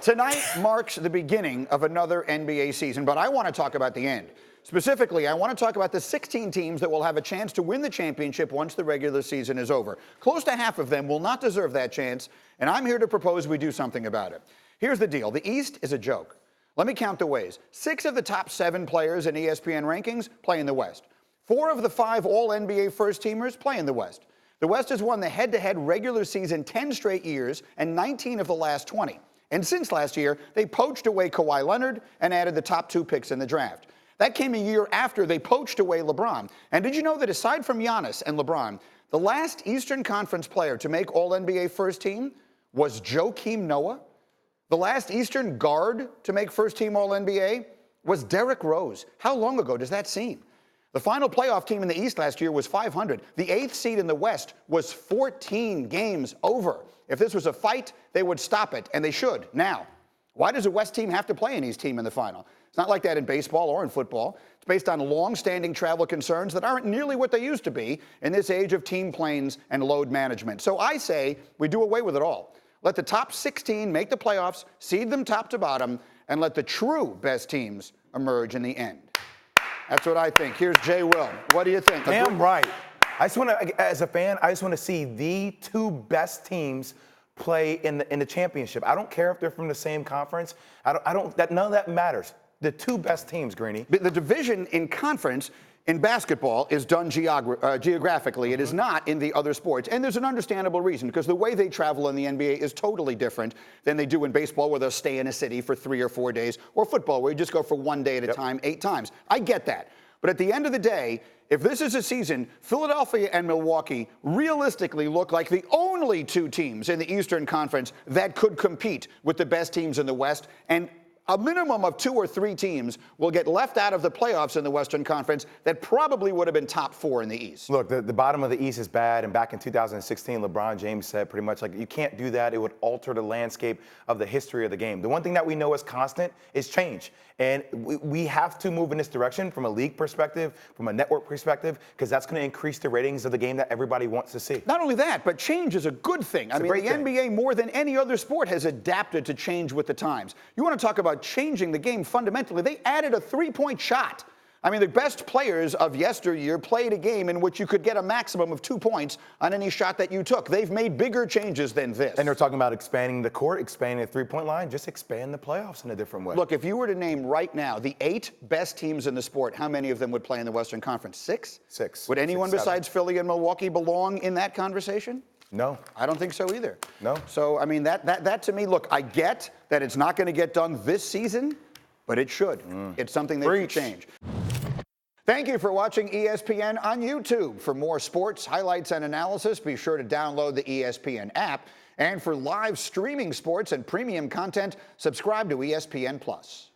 Tonight marks the beginning of another NBA season, but I want to talk about the end. Specifically, I want to talk about the 16 teams that will have a chance to win the championship once the regular season is over. Close to half of them will not deserve that chance, and I'm here to propose we do something about it. Here's the deal. The East is a joke. Let me count the ways. 6 of the top 7 players in ESPN rankings play in the West. 4 of the 5 All-NBA first-teamers play in the West. The West has won the head-to-head regular season 10 straight years and 19 of the last 20. And since last year, they poached away Kawhi Leonard and added the top 2 picks in the draft. That came a year after they poached away LeBron. And did you know that aside from Giannis and LeBron, the last Eastern Conference player to make All-NBA first team was Joakim Noah? The last Eastern guard to make first-team All-NBA was Derrick Rose. How long ago does that seem? The final playoff team in the East last year was 500. The 8th seed in the West was 14 games over. If this was a fight, they would stop it, and they should. Now, why does a West team have to play an East team in the final? It's not like that in baseball or in football. It's based on long-standing travel concerns that aren't nearly what they used to be in this age of team planes and load management. So I say we do away with it all. Let the top 16 make the playoffs, seed them top to bottom, and let the true best teams emerge in the end. That's what I think. Here's Jay Will. What do you think? Damn right. I just want to, as a fan, I just want to see the 2 best teams play in the championship. I don't care if they're from the same conference. None of that matters. The 2 best teams, Greeny. The division in conference in basketball is done geographically. It is not in the other sports. And there's an understandable reason, because the way they travel in the NBA is totally different than they do in baseball, where they'll stay in a city for 3 or 4 days, or football, where you just go for 1 day at a time, 8 times. I get that. But at the end of the day, if this is a season, Philadelphia and Milwaukee realistically look like the only 2 teams in the Eastern Conference that could compete with the best teams in the West. And a minimum of 2 or 3 teams will get left out of the playoffs in the Western Conference that probably would have been top 4 in the East. Look, the bottom of the East is bad, and back in 2016, LeBron James said pretty much like, you can't do that. It would alter the landscape of the history of the game. The one thing that we know is constant is change. And we have to move in this direction from a league perspective, from a network perspective, because that's going to increase the ratings of the game that everybody wants to see. Not only that, but change is a good thing. I mean, the NBA, more than any other sport, has adapted to change with the times. You want to talk about changing the game fundamentally. They added a 3-point shot. I mean, the best players of yesteryear played a game in which you could get a maximum of 2 points on any shot that you took. They've made bigger changes than this. And they're talking about expanding the court, expanding the 3-point line, just expand the playoffs in a different way. Look, if you were to name right now the 8 best teams in the sport, how many of them would play in the Western Conference? 6? 6. Would anyone 6, besides Philly and Milwaukee belong in that conversation? No. I don't think so either. No. So, I mean, that to me, look, I get that it's not going to get done this season, but it should. It's something that should change. Thank you for watching ESPN on YouTube. For more sports, highlights, and analysis, be sure to download the ESPN app. And for live streaming sports and premium content, subscribe to ESPN+.